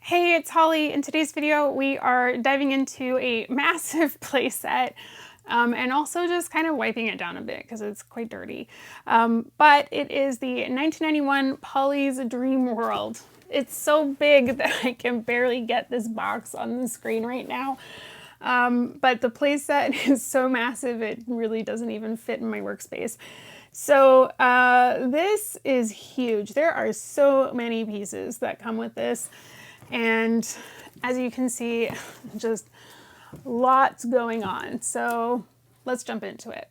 Hey, it's Holly. In today's video, we are diving into a massive playset and also just kind of wiping it down a bit because it's quite dirty. But it is the 1991 Polly's Dream World. It's so big that I can barely get this box on the screen right now. But the playset is so massive, it really doesn't even fit in my workspace. So this is huge. There are so many pieces that come with this. And as you can see, just lots going on. So let's jump into it.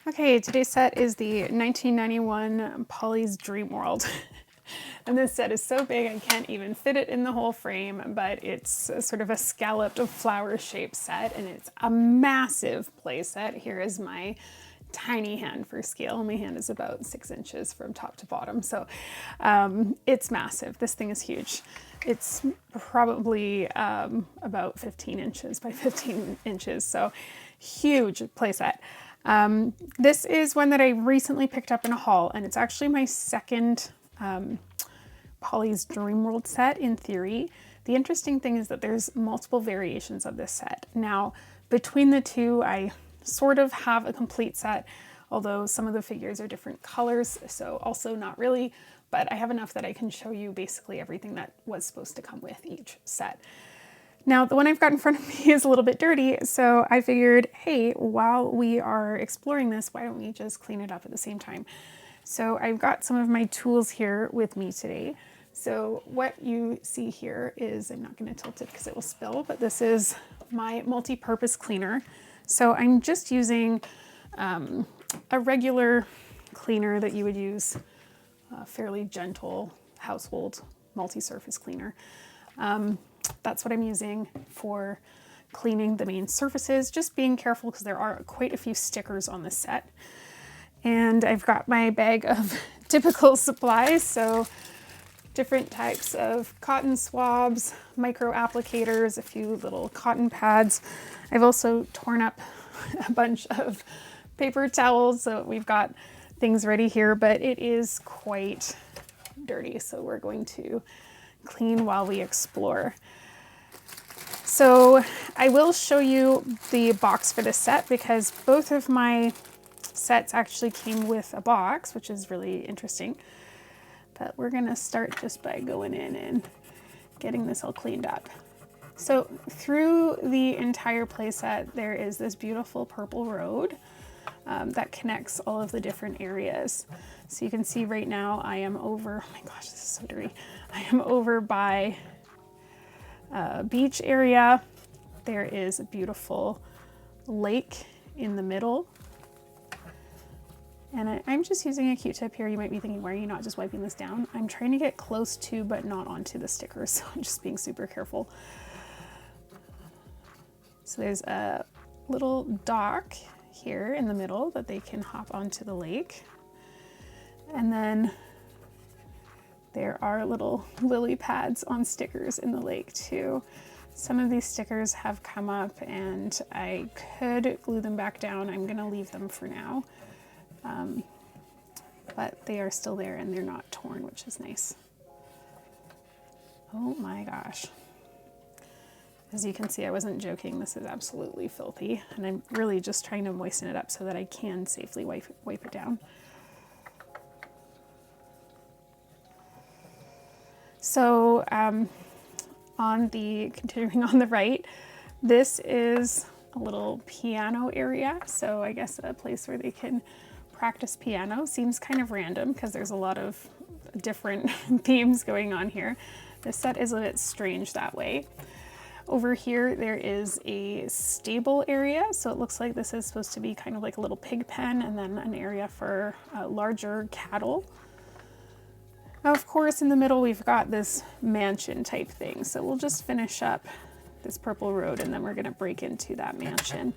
Okay, today's set is the 1991 Polly's Dream World. And this set is so big I can't even fit it in the whole frame, but it's sort of a scalloped flower shaped set, and it's a massive play set. Here is my tiny hand for scale. My hand is about 6 inches from top to bottom, so it's massive. This thing is huge. It's probably about 15 inches by 15 inches, so huge play set. This is one that I recently picked up in a haul, and it's actually my second Polly's Dream World set in theory. The interesting thing is that there's multiple variations of this set. Now, between the two, I sort of have a complete set, although some of the figures are different colors, so also not really, but I have enough that I can show you basically everything that was supposed to come with each set. Now, the one I've got in front of me is a little bit dirty, so I figured, hey, while we are exploring this, why don't we just clean it up at the same time? So I've got some of my tools here with me today. So what you see here is, I'm not going to tilt it because it will spill, but this is my multi-purpose cleaner. So I'm just using a regular cleaner that you would use, a fairly gentle household multi-surface cleaner. That's what I'm using for cleaning the main surfaces, just being careful because there are quite a few stickers on this set. And I've got my bag of typical supplies, so different types of cotton swabs, micro applicators, a few little cotton pads. I've also torn up a bunch of paper towels, so we've got things ready here, but it is quite dirty, so we're going to clean while we explore. So I will show you the box for this set because both of my sets actually came with a box, which is really interesting. But we're gonna start just by going in and getting this all cleaned up. So through the entire playset, there is this beautiful purple road that connects all of the different areas. So you can see right now I am over, oh my gosh, this is so dirty. I am over by a beach area. There is a beautiful lake in the middle. And I'm just using a Q-tip here. You might be thinking, why are you not just wiping this down? I'm trying to get close to, but not onto the stickers. So I'm just being super careful. So there's a little dock here in the middle that they can hop onto the lake. And then there are little lily pads on stickers in the lake too. Some of these stickers have come up and I could glue them back down. I'm gonna leave them for now. But they are still there and they're not torn, which is nice. Oh my gosh. As you can see, I wasn't joking. This is absolutely filthy. And I'm really just trying to moisten it up so that I can safely wipe it down. So continuing on the right, this is a little piano area. So I guess a place where they can practice piano. Seems kind of random because there's a lot of different themes going on here. This set is a bit strange that way. Over here, there is a stable area. So it looks like this is supposed to be kind of like a little pig pen and then an area for larger cattle. Of course, in the middle, we've got this mansion type thing. So we'll just finish up this purple road, and then we're gonna break into that mansion.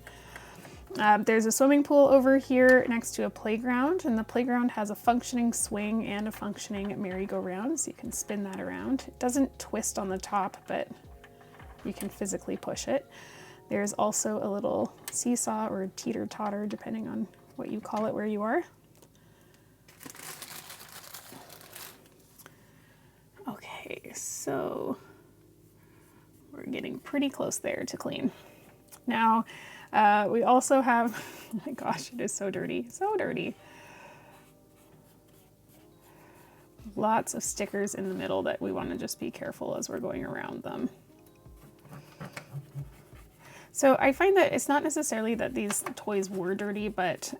There's a swimming pool over here next to a playground, and the playground has a functioning swing and a functioning merry-go-round, so you can spin that around. It doesn't twist on the top, but you can physically push it. There's also a little seesaw or teeter-totter, depending on what you call it where you are. Okay, so we're getting pretty close there to clean. Now, we also have, oh my gosh, it is so dirty, so dirty. Lots of stickers in the middle that we want to just be careful as we're going around them. So I find that it's not necessarily that these toys were dirty, but,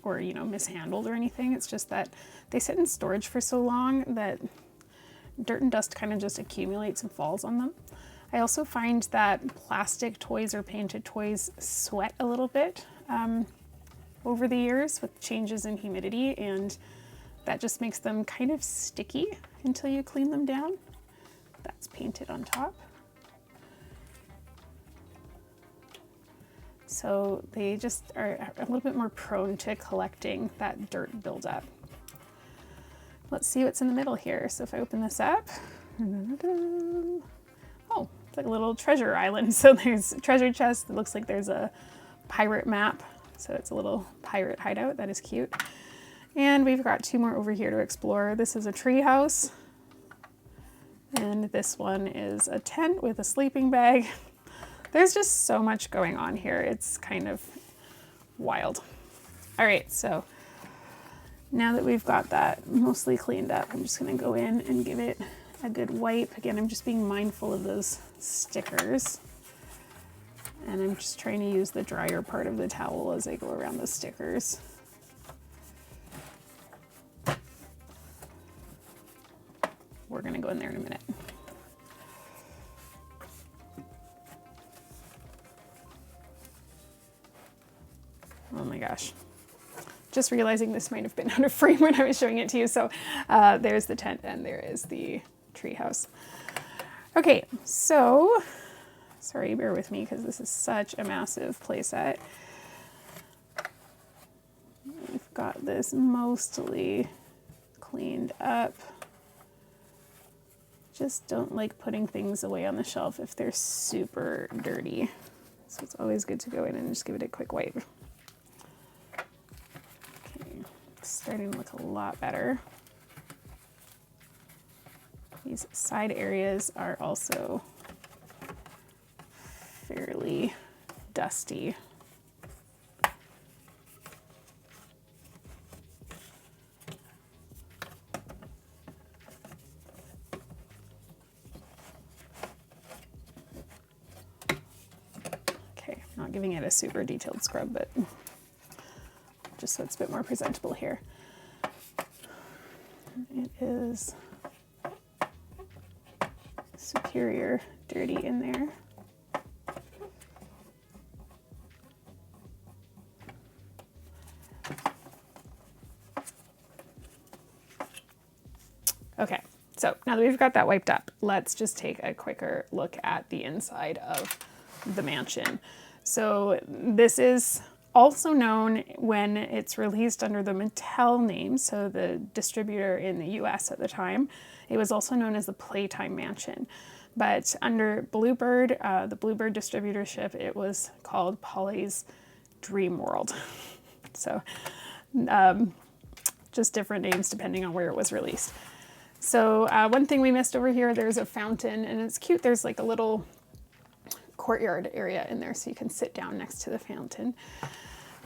or, you know, mishandled or anything. It's just that they sit in storage for so long that dirt and dust kind of just accumulates and falls on them. I also find that plastic toys or painted toys sweat a little bit over the years with changes in humidity, and that just makes them kind of sticky until you clean them down. That's painted on top. So they just are a little bit more prone to collecting that dirt buildup. Let's see what's in the middle here. So if I open this up, oh, it's like a little treasure island. So there's a treasure chest. It looks like there's a pirate map. So it's a little pirate hideout. That is cute. And we've got two more over here to explore. This is a tree house. And this one is a tent with a sleeping bag. There's just so much going on here. It's kind of wild. All right, so now that we've got that mostly cleaned up, I'm just gonna go in and give it a good wipe. Again, I'm just being mindful of those stickers. And I'm just trying to use the drier part of the towel as I go around the stickers. We're gonna go in there in a minute. Oh my gosh. Just realizing this might have been out of frame when I was showing it to you. So there's the tent and there is the treehouse. Okay, so, sorry, bear with me because this is such a massive playset. We've got this mostly cleaned up. Just don't like putting things away on the shelf if they're super dirty. So it's always good to go in and just give it a quick wipe. Okay, it's starting to look a lot better. These side areas are also fairly dusty. Okay, I'm not giving it a super detailed scrub, but just so it's a bit more presentable here. It is superior dirty in there. Okay, so now that we've got that wiped up, let's just take a quicker look at the inside of the mansion. So this is also known when it's released under the Mattel name, so the distributor in the US at the time. It was also known as the Playtime Mansion. But under Bluebird, the Bluebird distributorship, it was called Polly's Dream World. So just different names depending on where it was released. So one thing we missed over here, there's a fountain, and it's cute. There's like a little courtyard area in there so you can sit down next to the fountain.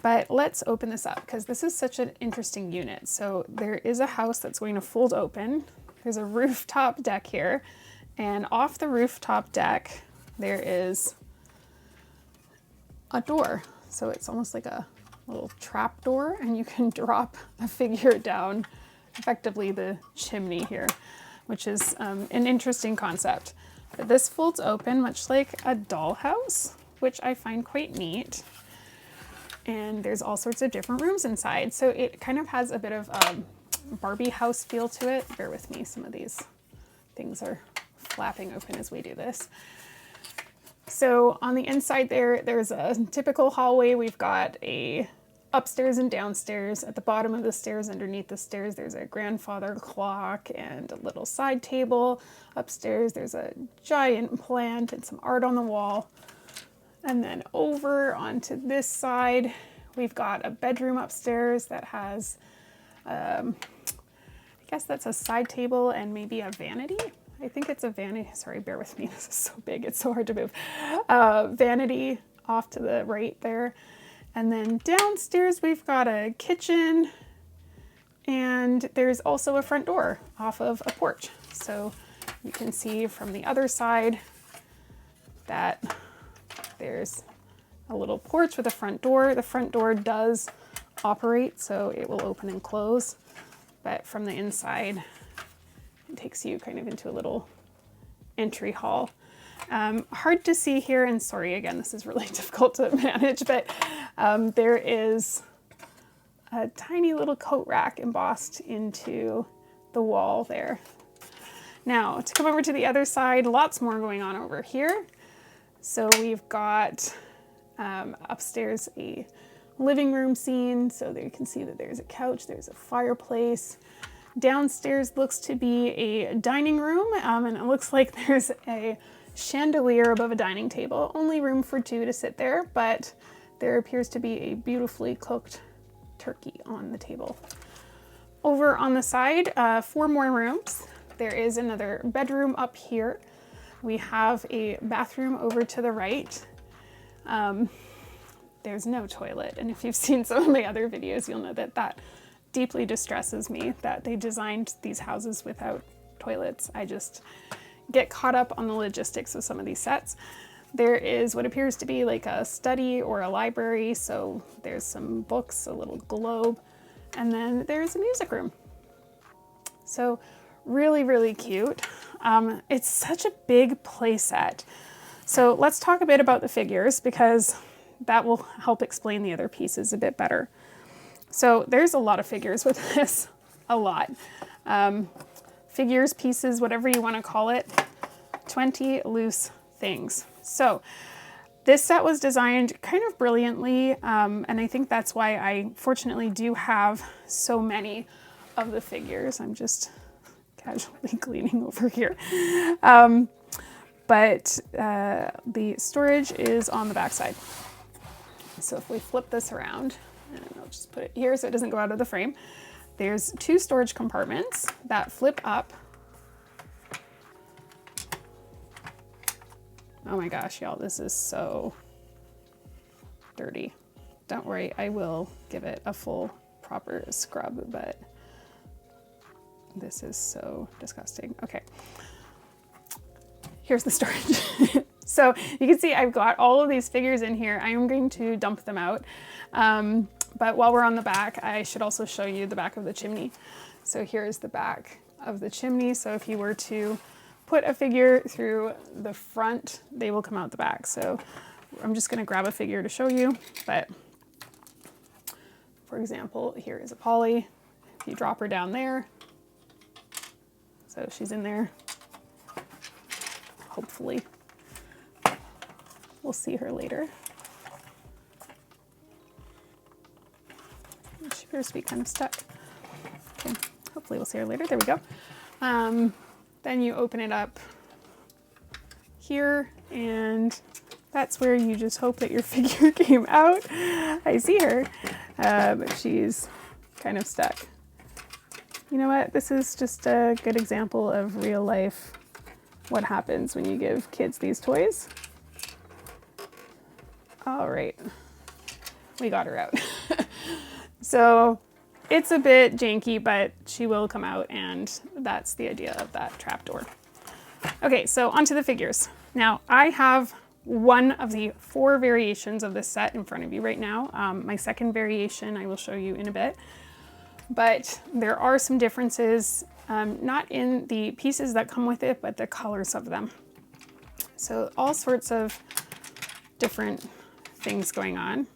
But let's open this up because this is such an interesting unit. So there is a house that's going to fold open. There's a rooftop deck here, and off the rooftop deck there is a door. So it's almost like a little trap door, and you can drop a figure down effectively the chimney here, which is an interesting concept. But this folds open much like a dollhouse, which I find quite neat. And there's all sorts of different rooms inside. So it kind of has a bit of Barbie house feel to it. Bear with me, some of these things are flapping open as we do this. So on the inside there's a typical hallway. We've got a upstairs and downstairs. At the bottom of the stairs, underneath the stairs, there's a grandfather clock and a little side table. Upstairs, there's a giant plant and some art on the wall. And then over onto this side, we've got a bedroom upstairs that has, I guess that's a side table and maybe a vanity. I think it's a vanity. Sorry, bear with me. This is so big. It's so hard to move. Vanity off to the right there. And then downstairs, we've got a kitchen, and there's also a front door off of a porch. So you can see from the other side that there's a little porch with a front door. The front door does operate, so it will open and close. But from the inside, it takes you kind of into a little entry hall. Hard to see here, and sorry again, this is really difficult to manage, but there is a tiny little coat rack embossed into the wall there. Now, to come over to the other side, lots more going on over here. So we've got upstairs a living room scene, so there you can see that there's a couch, there's a fireplace. Downstairs looks to be a dining room, and it looks like there's a chandelier above a dining table. Only room for two to sit there, but there appears to be a beautifully cooked turkey on the table. Over on the side, 4 more rooms. There is another bedroom up here. We have a bathroom over to the right. There's no toilet, and if you've seen some of my other videos, you'll know that that deeply distresses me that they designed these houses without toilets. I just get caught up on the logistics of some of these sets. There is what appears to be like a study or a library, so there's some books, a little globe, and then there's a music room. So really, really cute. It's such a big play set. So let's talk a bit about the figures, because that will help explain the other pieces a bit better. So there's a lot of figures with this, a lot. Figures, pieces, whatever you want to call it, 20 loose things. So this set was designed kind of brilliantly, and I think that's why I fortunately do have so many of the figures. I'm just casually cleaning over here. But the storage is on the back side. So if we flip this around, and I'll just put it here so it doesn't go out of the frame. There's 2 storage compartments that flip up. Oh my gosh, y'all, this is so dirty. Don't worry, I will give it a full proper scrub, but this is so disgusting. Okay, here's the storage. So you can see I've got all of these figures in here. I am going to dump them out. But while we're on the back, I should also show you the back of the chimney. So here's the back of the chimney. So if you were to put a figure through the front, they will come out the back. So I'm just gonna grab a figure to show you, but for example, here is a Polly. If you drop her down there, so she's in there, hopefully. We'll see her later. She appears to be kind of stuck. Okay, hopefully we'll see her later. There we go. Then you open it up here, and that's where you just hope that your figure came out. I see her, but she's kind of stuck. You know what? This is just a good example of real life, what happens when you give kids these toys. All right, we got her out. So it's a bit janky, but she will come out, and that's the idea of that trapdoor. Okay, so onto the figures. Now I have one of the 4 variations of this set in front of you right now. My second variation I will show you in a bit, but there are some differences, not in the pieces that come with it, but the colors of them. So all sorts of different things going on.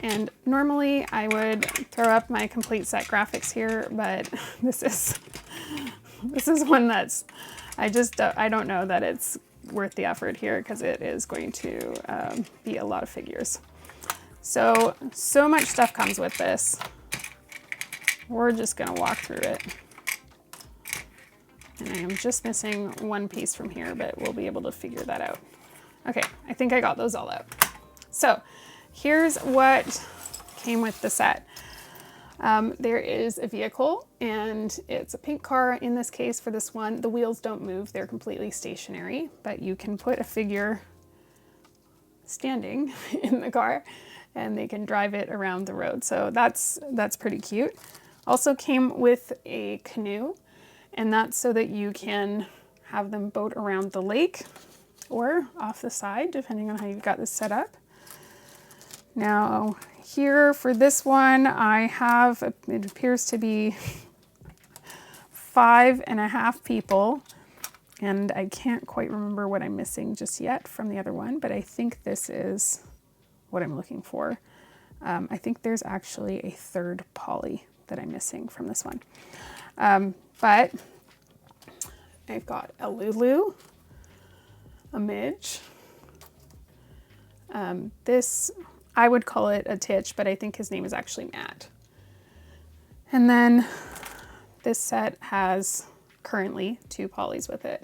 And normally I would throw up my complete set graphics here, but this is one that's, I don't know that it's worth the effort here because it is going to be a lot of figures. So much stuff comes with this. We're just gonna walk through it. And I am just missing one piece from here, but we'll be able to figure that out. Okay, I think I got those all out. So here's what came with the set. There is a vehicle, and it's a pink car in this case for this one. The wheels don't move, they're completely stationary, but you can put a figure standing in the car and they can drive it around the road. So that's pretty cute. Also came with a canoe, and that's so that you can have them boat around the lake or off the side, depending on how you've got this set up. Now here for this one, I have, it appears to be 5.5 people, and I can't quite remember what I'm missing just yet from the other one, but I think this is what I'm looking for. I think there's actually a third Polly that I'm missing from this one. But I've got a Lulu, a Midge. This, I would call it a Titch, but I think his name is actually Matt. And then this set has currently 2 Pollys with it.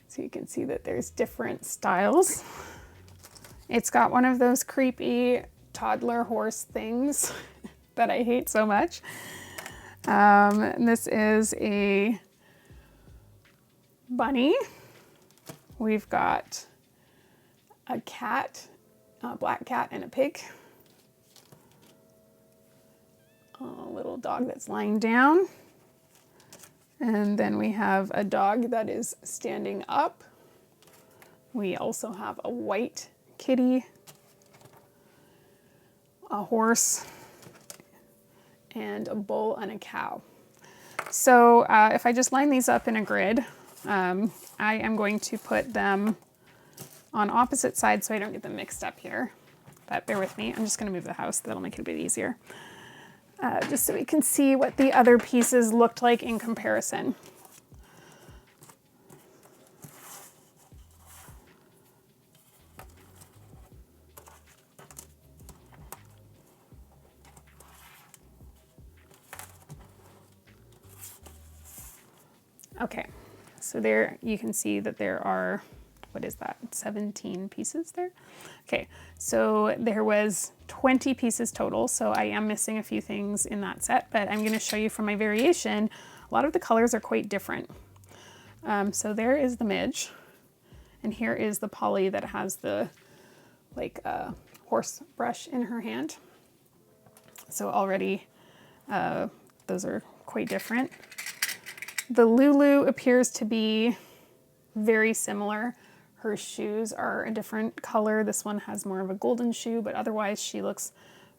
So you can see that there's different styles. It's got one of those creepy toddler horse things that I hate so much. And this is a bunny. We've got a cat, a black cat and a pig. A little dog that's lying down. And then we have a dog that is standing up. We also have a white kitty, a horse, and a bull and a cow. So if I just line these up in a grid, I am going to put them on opposite sides so I don't get them mixed up here. But bear with me, I'm just gonna move the house, that'll make it a bit easier. Just so we can see what the other pieces looked like in comparison. Okay, so there you can see that there are, what is that, 17 pieces there? Okay, so there was 20 pieces total, so I am missing a few things in that set, but I'm gonna show you from my variation, a lot of the colors are quite different. So there is the Midge, and here is the Polly that has the horse brush in her hand. So already those are quite different. The Lulu appears to be very similar. Her shoes are a different color. This one has more of a golden shoe, but otherwise she looks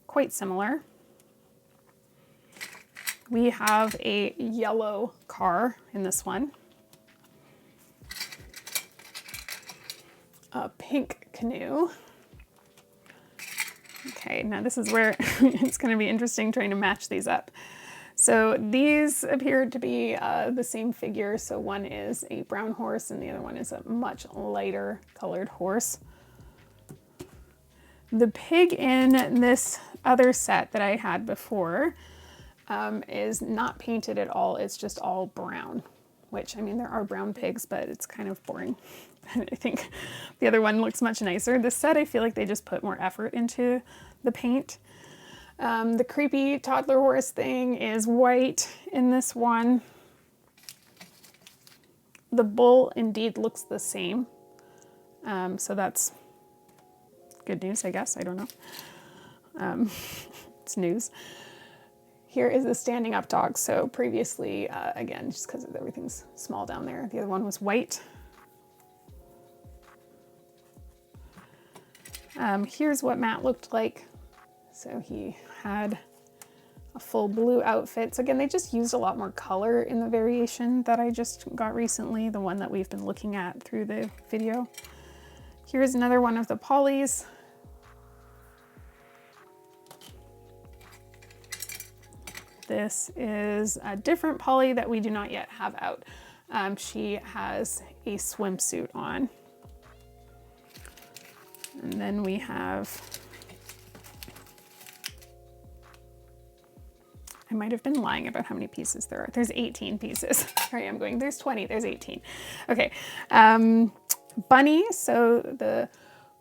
quite similar. We have a yellow car in this one. A pink canoe. Okay, now this is where it's going to be interesting trying to match these up. So these appear to be the same figure. So one is a brown horse and the other one is a much lighter colored horse. The pig in this other set that I had before is not painted at all. It's just all brown, which, I mean, there are brown pigs, but it's kind of boring. I think the other one looks much nicer. This set, I feel like they just put more effort into the paint. The creepy toddler horse thing is white in this one. The bull indeed looks the same. So that's good news, I guess. I don't know. It's news. Here is the standing up dog. So previously, again, just because everything's small down there, the other one was white. Here's what Matt looked like. So he had a full blue outfit. So again, they just used a lot more color in the variation that I just got recently, the one that we've been looking at through the video. Here's another one of the Pollys. This is a different Polly that we do not yet have out. She has a swimsuit on. And then we have, I might have been lying about how many pieces there are. There's 18 pieces. Here I am going, there's 20, there's 18. Okay, bunny. So the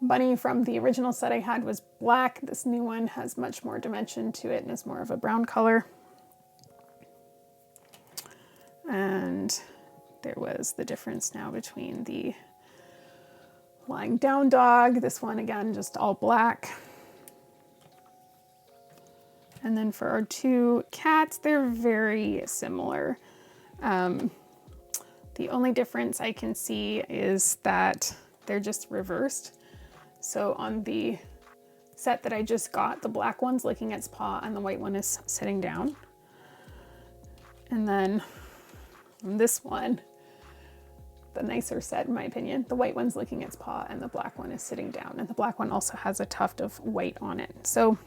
bunny from the original set I had was black. This new one has much more dimension to it and is more of a brown color. And there was the difference now between the lying down dog. This one, again, just all black. And then for our two cats, they're very similar. The only difference I can see is that they're just reversed. So on the set that I just got, the black one's licking its paw and the white one is sitting down. And then on this one, the nicer set in my opinion, the white one's licking its paw and the black one is sitting down. And the black one also has a tuft of white on it. So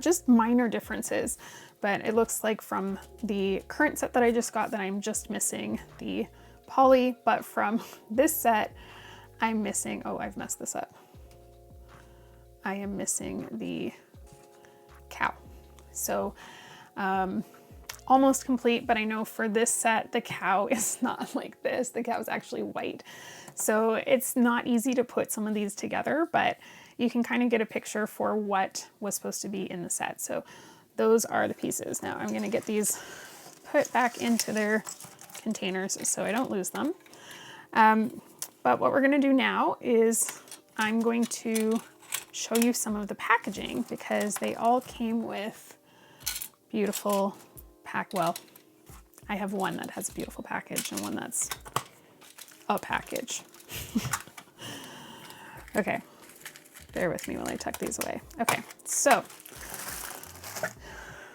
just minor differences, but it looks like from the current set that I just got that I'm just missing the Polly, but from this set, I'm missing, oh, I've messed this up. I am missing the cow. So almost complete, but I know for this set, the cow is not like this. The cow is actually white. So it's not easy to put some of these together, but you can kind of get a picture for what was supposed to be in the set. So those are the pieces. Now I'm going to get these put back into their containers so I don't lose them. But what we're going to do now is I'm going to show you some of the packaging because they all came with beautiful well, I have one that has a beautiful package and one that's a package. Okay, bear with me while I tuck these away. Okay, so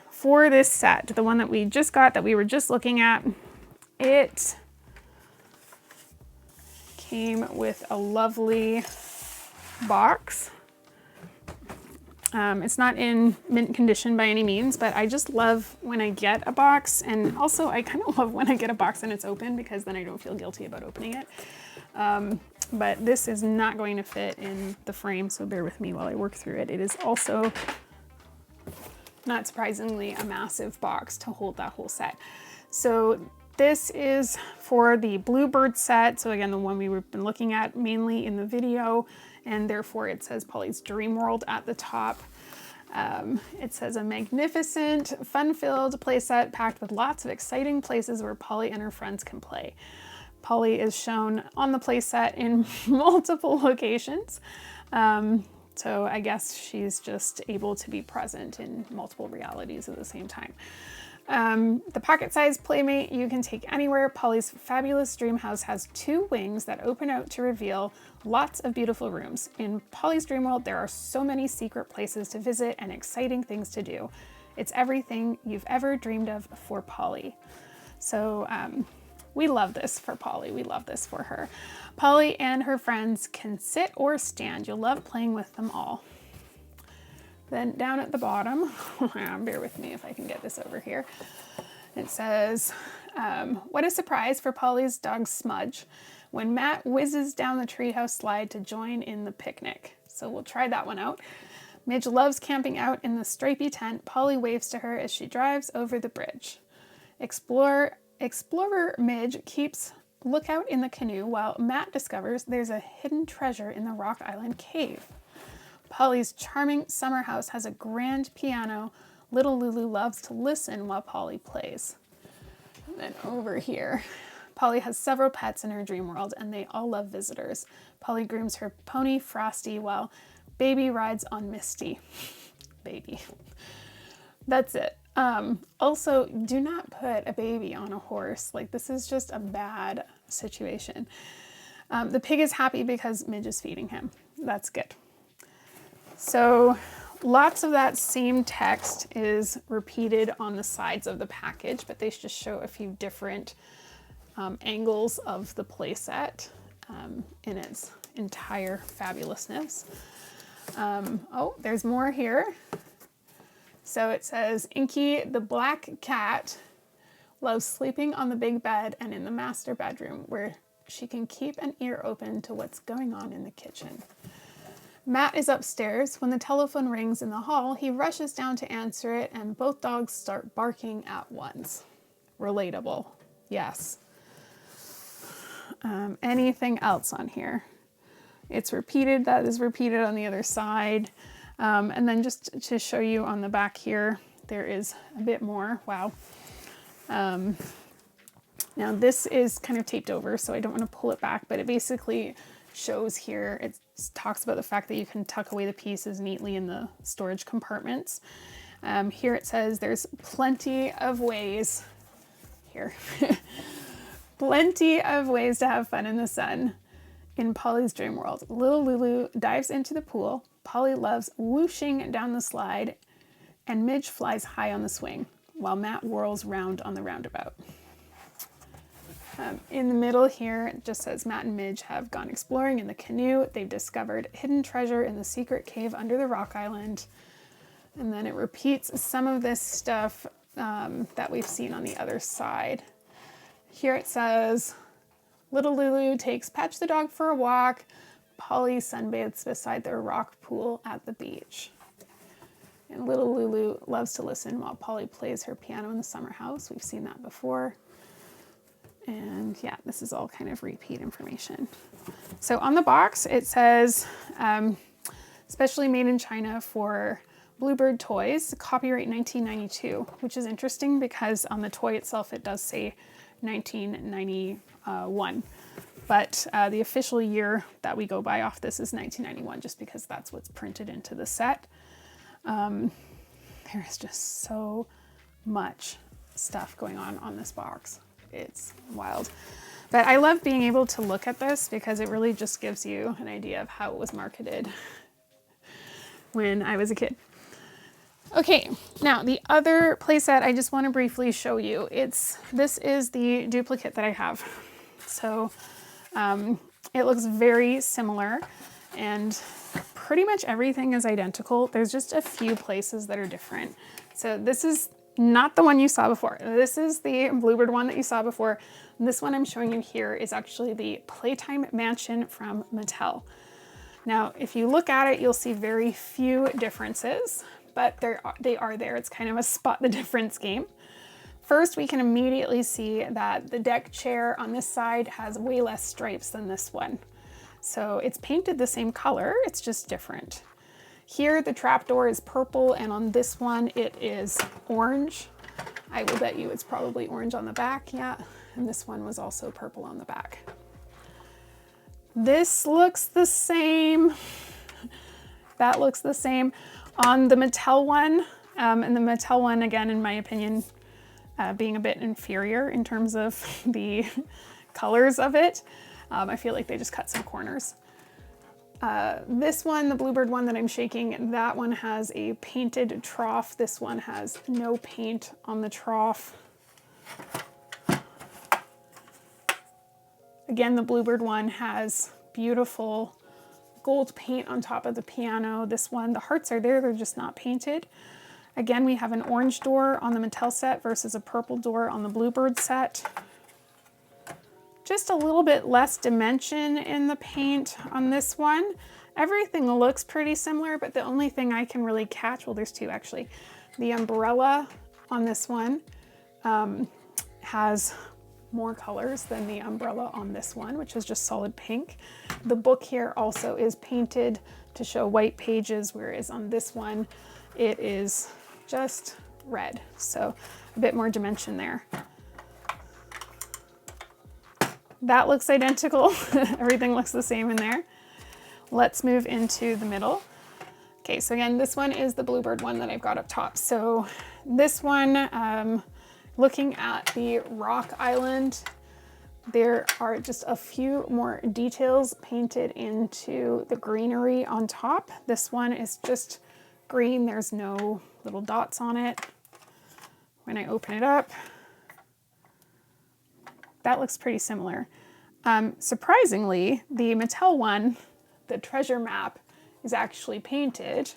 for this set, the one that we just got that we were just looking at, it came with a lovely box. It's not in mint condition by any means, but I just love when I get a box, and also I kind of love when I get a box and it's open because then I don't feel guilty about opening it. But this is not going to fit in the frame, so bear with me while I work through it. It is also, not surprisingly, a massive box to hold that whole set. So this is for the Bluebird set. So again, the one we've been looking at mainly in the video, and therefore it says Polly's Dream World at the top. It says a magnificent, fun-filled playset packed with lots of exciting places where Polly and her friends can play. Polly is shown on the playset in multiple locations. So I guess she's just able to be present in multiple realities at the same time. The pocket-sized playmate you can take anywhere. Polly's fabulous dream house has 2 wings that open out to reveal lots of beautiful rooms. In Polly's Dream World, there are so many secret places to visit and exciting things to do. It's everything you've ever dreamed of for Polly. So we love this for Polly. We love this for her. Polly and her friends can sit or stand. You'll love playing with them all. Then down at the bottom, bear with me if I can get this over here. It says, what a surprise for Polly's dog Smudge when Matt whizzes down the treehouse slide to join in the picnic. So we'll try that one out. Midge loves camping out in the stripy tent. Polly waves to her as she drives over the bridge. Explorer Midge keeps lookout in the canoe while Matt discovers there's a hidden treasure in the Rock Island cave. Polly's charming summer house has a grand piano. Little Lulu loves to listen while Polly plays. And then over here, Polly has several pets in her dream world and they all love visitors. Polly grooms her pony Frosty while Baby rides on Misty. Baby. That's it. Also, do not put a baby on a horse. Like, this is just a bad situation. The pig is happy because Midge is feeding him. That's good. So lots of that same text is repeated on the sides of the package, but they just show a few different angles of the playset in its entire fabulousness. Oh, there's more here. So it says, Inky the black cat loves sleeping on the big bed and in the master bedroom where she can keep an ear open to what's going on in the kitchen. Matt is upstairs. When the telephone rings in the hall, he rushes down to answer it and both dogs start barking at once. Relatable. Yes. Anything else on here? It's repeated. That is repeated on the other side. And then just to show you on the back here, there is a bit more. Wow. Now this is kind of taped over, so I don't want to pull it back, but it basically shows here, it talks about the fact that you can tuck away the pieces neatly in the storage compartments. Here it says there's plenty of ways, here, plenty of ways to have fun in the sun in Polly's dream world. Little Lulu dives into the pool. Polly loves whooshing down the slide, and Midge flies high on the swing, while Matt whirls round on the roundabout. In the middle here, it just says Matt and Midge have gone exploring in the canoe. They've discovered hidden treasure in the secret cave under the rock island. And then it repeats some of this stuff that we've seen on the other side. Here it says, little Lulu takes Patch the dog for a walk. Polly sunbathes beside their rock pool at the beach. And little Lulu loves to listen while Polly plays her piano in the summer house. We've seen that before. And yeah, this is all kind of repeat information. So on the box, it says, specially made in China for Bluebird toys, copyright 1992, which is interesting because on the toy itself, it does say 1991. But the official year that we go by off this is 1991, just because that's what's printed into the set. There is just so much stuff going on this box. It's wild. But I love being able to look at this because it really just gives you an idea of how it was marketed when I was a kid. Okay, now the other playset I just want to briefly show you. This is the duplicate that I have. So it looks very similar and pretty much everything is identical. There's just a few places that are different. So this is not the one you saw before. This is the Bluebird one that you saw before. This one I'm showing you here is actually the Playtime Mansion from Mattel. Now, if you look at it, you'll see very few differences, but they are there. It's kind of a spot the difference game. First, we can immediately see that the deck chair on this side has way less stripes than this one. So it's painted the same color, it's just different. Here, the trapdoor is purple, and on this one, it is orange. I will bet you it's probably orange on the back, yeah. And this one was also purple on the back. This looks the same. That looks the same. On the Mattel one, and the Mattel one, again, in my opinion, being a bit inferior in terms of the colors of it. I feel like they just cut some corners. This one, the Bluebird one that I'm shaking, that one has a painted trough. This one has no paint on the trough. Again, the Bluebird one has beautiful gold paint on top of the piano. This one, the hearts are there, they're just not painted. Again, we have an orange door on the Mattel set versus a purple door on the Bluebird set. Just a little bit less dimension in the paint on this one. Everything looks pretty similar, but the only thing I can really catch, well, there's two actually. The umbrella on this one has more colors than the umbrella on this one, which is just solid pink. The book here also is painted to show white pages, whereas on this one, it is just red. So a bit more dimension there. That looks identical. Everything looks the same in there. Let's move into the middle. Okay, so again, this one is the Bluebird one that I've got up top. So this one, looking at the rock island, there are just a few more details painted into the greenery on top. This one is just green. There's no little dots on it. When I open it up, that looks pretty similar. Surprisingly, the Mattel one, the treasure map, is actually painted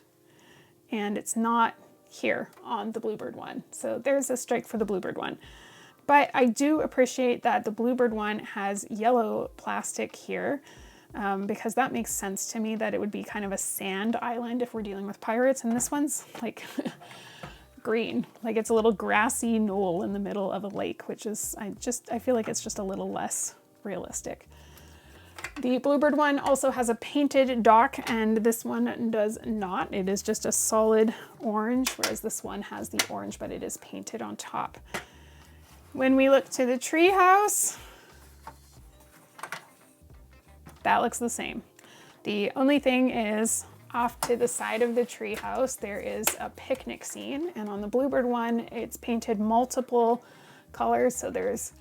and it's not here on the Bluebird one. So there's a strike for the Bluebird one. But I do appreciate that the Bluebird one has yellow plastic here, because that makes sense to me that it would be kind of a sand island if we're dealing with pirates. And this one's like green, like it's a little grassy knoll in the middle of a lake, which is, I feel like it's just a little less realistic. The Bluebird one also has a painted dock, and this one does not. It is just a solid orange, whereas this one has the orange, but it is painted on top. When we look to the tree house, that looks the same. The only thing is, off to the side of the tree house, there is a picnic scene, and on the Bluebird one, it's painted multiple colors. So there's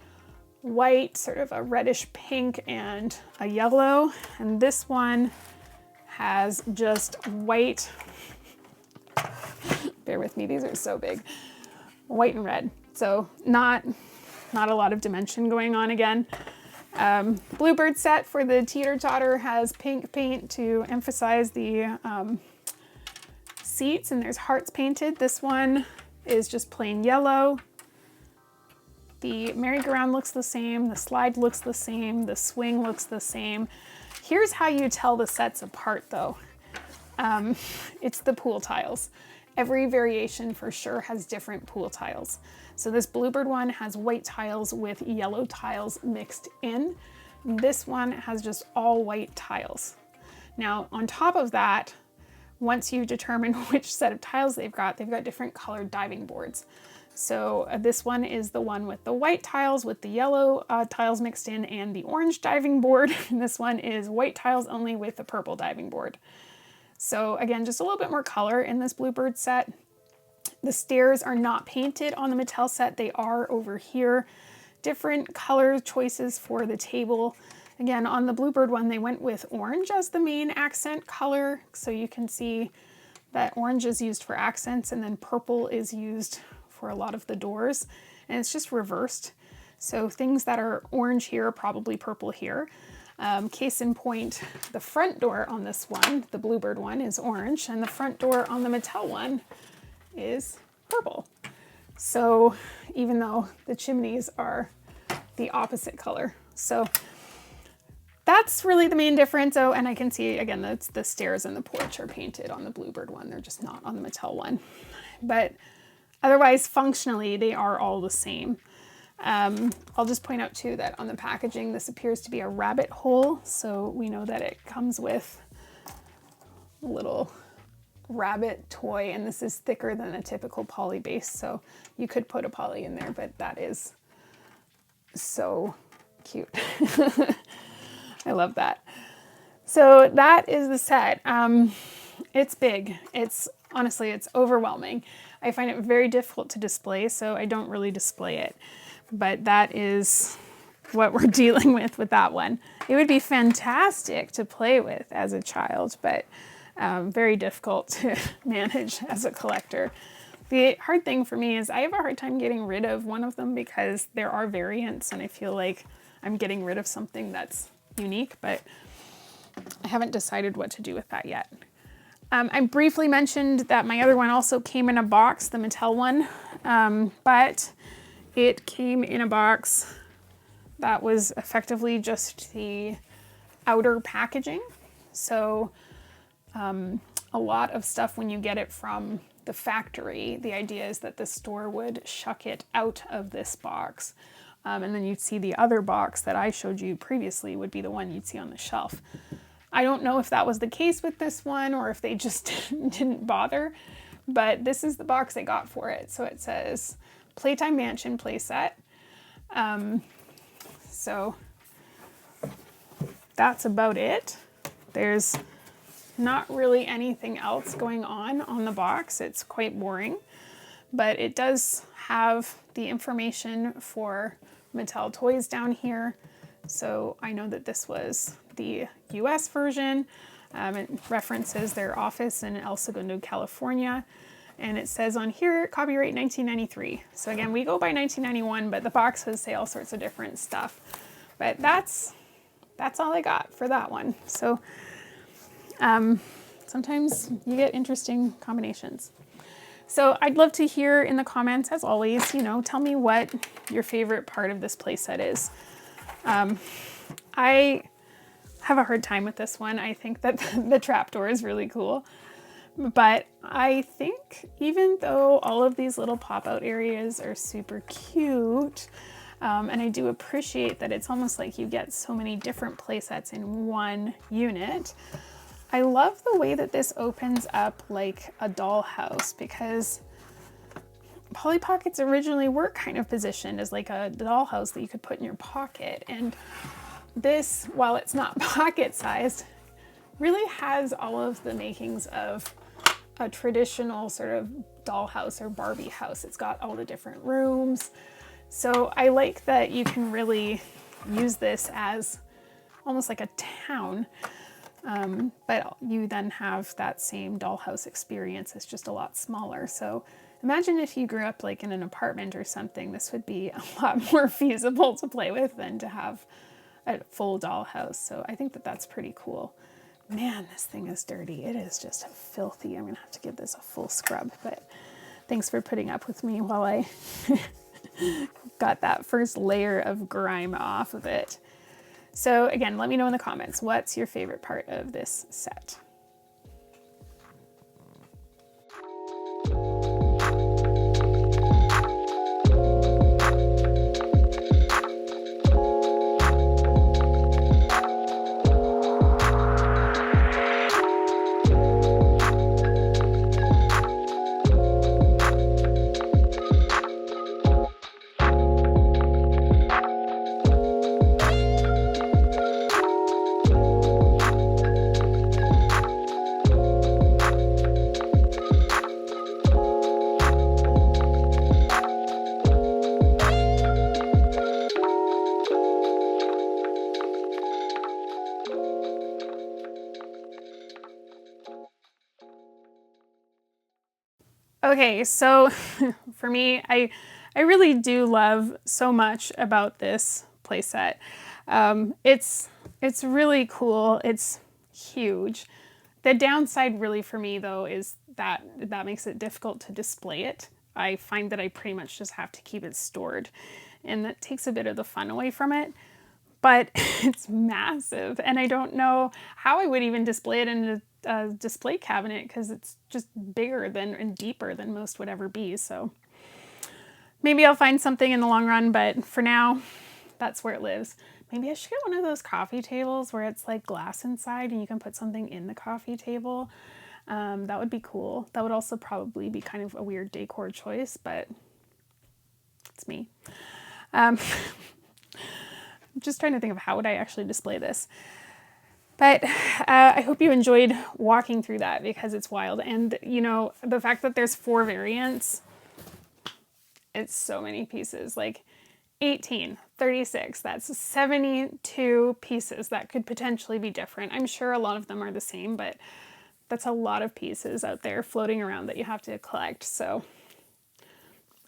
white, sort of a reddish pink, and a yellow. And this one has just white. Bear with me, these are so big. White and red. So not a lot of dimension going on again. Bluebird set for the teeter-totter has pink paint to emphasize the seats, and there's hearts painted. This one is just plain yellow. The merry-go-round looks the same, the slide looks the same, the swing looks the same. Here's how you tell the sets apart though. It's the pool tiles. Every variation for sure has different pool tiles. So this Bluebird one has white tiles with yellow tiles mixed in. This one has just all white tiles. Now on top of that, once you determine which set of tiles they've got different colored diving boards. So this one is the one with the white tiles with the yellow tiles mixed in and the orange diving board. And this one is white tiles only with the purple diving board. So again, just a little bit more color in this Bluebird set. The stairs are not painted on the Mattel set. They are over here. Different color choices for the table. Again, on the Bluebird one, they went with orange as the main accent color. So you can see that orange is used for accents, and then purple is used for a lot of the doors. And it's just reversed. So things that are orange here are probably purple here. Case in point, the front door on this one, the Bluebird one, is orange, and the front door on the Mattel one is purple. So even though the chimneys are the opposite color. So that's really the main difference. Oh, and I can see again, that's the stairs and the porch are painted on the Bluebird one. They're just not on the Mattel one. But otherwise, functionally, they are all the same. I'll just point out too that on the packaging, this appears to be a rabbit hole. So we know that it comes with a little rabbit toy, and this is thicker than a typical poly base. So you could put a poly in there, but that is so cute. I love that. So that is the set. It's big. Honestly, it's overwhelming. I find it very difficult to display, so I don't really display it. But that is what we're dealing with that one. It would be fantastic to play with as a child, but very difficult to manage as a collector. The hard thing for me is I have a hard time getting rid of one of them because there are variants, and I feel like I'm getting rid of something that's unique, but I haven't decided what to do with that yet. I briefly mentioned that my other one also came in a box, the Mattel one, but it came in a box that was effectively just the outer packaging. So a lot of stuff when you get it from the factory, the idea is that the store would shuck it out of this box. And then you'd see the other box that I showed you previously would be the one you'd see on the shelf. I don't know if that was the case with this one or if they just didn't bother, but this is the box I got for it. So it says Playtime Mansion Playset. So that's about it. There's not really anything else going on the box. It's quite boring, but it does have the information for Mattel toys down here. So I know that this was the US version. It references their office in El Segundo, California. And it says on here, copyright 1993. So again, we go by 1991, but the boxes say all sorts of different stuff. But that's all I got for that one. So sometimes you get interesting combinations. So I'd love to hear in the comments, as always, you know, tell me what your favorite part of this playset is. I have a hard time with this one. I think that the trapdoor is really cool. But I think even though all of these little pop-out areas are super cute, and I do appreciate that it's almost like you get so many different play sets in one unit, I love the way that this opens up like a dollhouse, because Polly Pockets originally were kind of positioned as like a dollhouse that you could put in your pocket. And this, while it's not pocket-sized, really has all of the makings of a traditional sort of dollhouse or Barbie house. It's got all the different rooms. So I like that you can really use this as almost like a town, but you then have that same dollhouse experience. It's just a lot smaller. So imagine if you grew up like in an apartment or something, this would be a lot more feasible to play with than to have a full dollhouse. So I think that that's pretty cool. Man, this thing is dirty. It is just filthy. I'm gonna have to give this a full scrub, but thanks for putting up with me while I got that first layer of grime off of it. So again, let me know in the comments, what's your favorite part of this set? Okay, so for me, I really do love so much about this playset. It's really cool. It's huge. The downside really for me though is that makes it difficult to display it. I find that I pretty much just have to keep it stored, and that takes a bit of the fun away from it. But it's massive, and I don't know how I would even display it in a display cabinet, because it's just bigger than and deeper than most would ever be. So maybe I'll find something in the long run, but for now, that's where it lives. Maybe I should get one of those coffee tables where it's like glass inside and you can put something in the coffee table. That would be cool. That would also probably be kind of a weird decor choice, but it's me. I'm just trying to think of how would I actually display this. But I hope you enjoyed walking through that, because it's wild. And you know, the fact that there's 4 variants, it's so many pieces, like 18, 36, that's 72 pieces that could potentially be different. I'm sure a lot of them are the same, but that's a lot of pieces out there floating around that you have to collect. So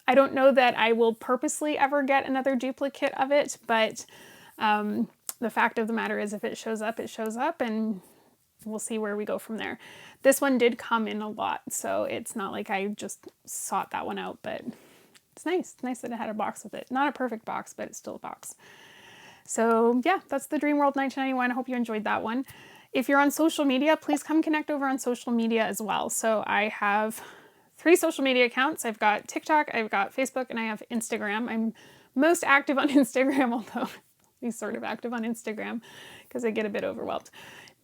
I don't know that I will purposely ever get another duplicate of it, but the fact of the matter is, if it shows up, it shows up, and we'll see where we go from there. This one did come in a lot, so it's not like I just sought that one out, but it's nice. It's nice that it had a box with it. Not a perfect box, but it's still a box. So yeah, that's the Dream World 1991. I hope you enjoyed that one. If you're on social media, please come connect over on social media as well. So I have 3 social media accounts. I've got TikTok, I've got Facebook, and I have Instagram. I'm most active on Instagram, although I'm sort of active on Instagram because I get a bit overwhelmed.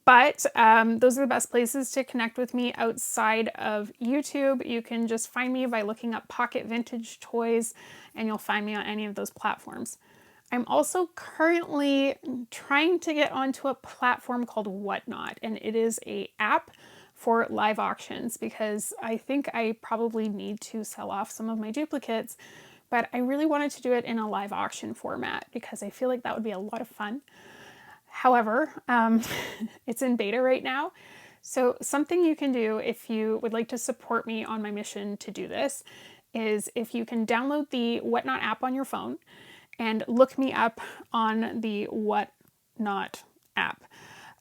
But those are the best places to connect with me outside of YouTube. You can just find me by looking up Pocket Vintage Toys, and you'll find me on any of those platforms. I'm also currently trying to get onto a platform called Whatnot, and it is an app for live auctions, because I think I probably need to sell off some of my duplicates, but I really wanted to do it in a live auction format because I feel like that would be a lot of fun. However, it's in beta right now. So something you can do if you would like to support me on my mission to do this is if you can download the Whatnot app on your phone and look me up on the Whatnot app.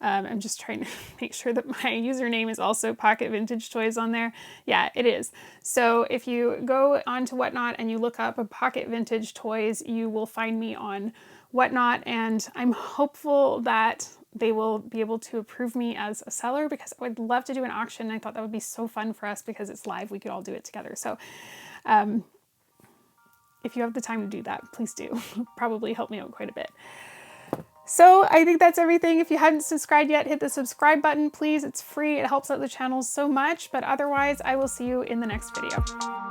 I'm just trying to make sure that my username is also Pocket Vintage Toys on there. Yeah, it is. So if you go onto Whatnot and you look up a Pocket Vintage Toys, you will find me on Whatnot, and I'm hopeful that they will be able to approve me as a seller, because I would love to do an auction. I thought that would be so fun for us because it's live. We could all do it together. So if you have the time to do that, please do. Probably help me out quite a bit. So I think that's everything. If you hadn't subscribed yet, hit the subscribe button, please. It's free. It helps out the channel so much. But otherwise, I will see you in the next video.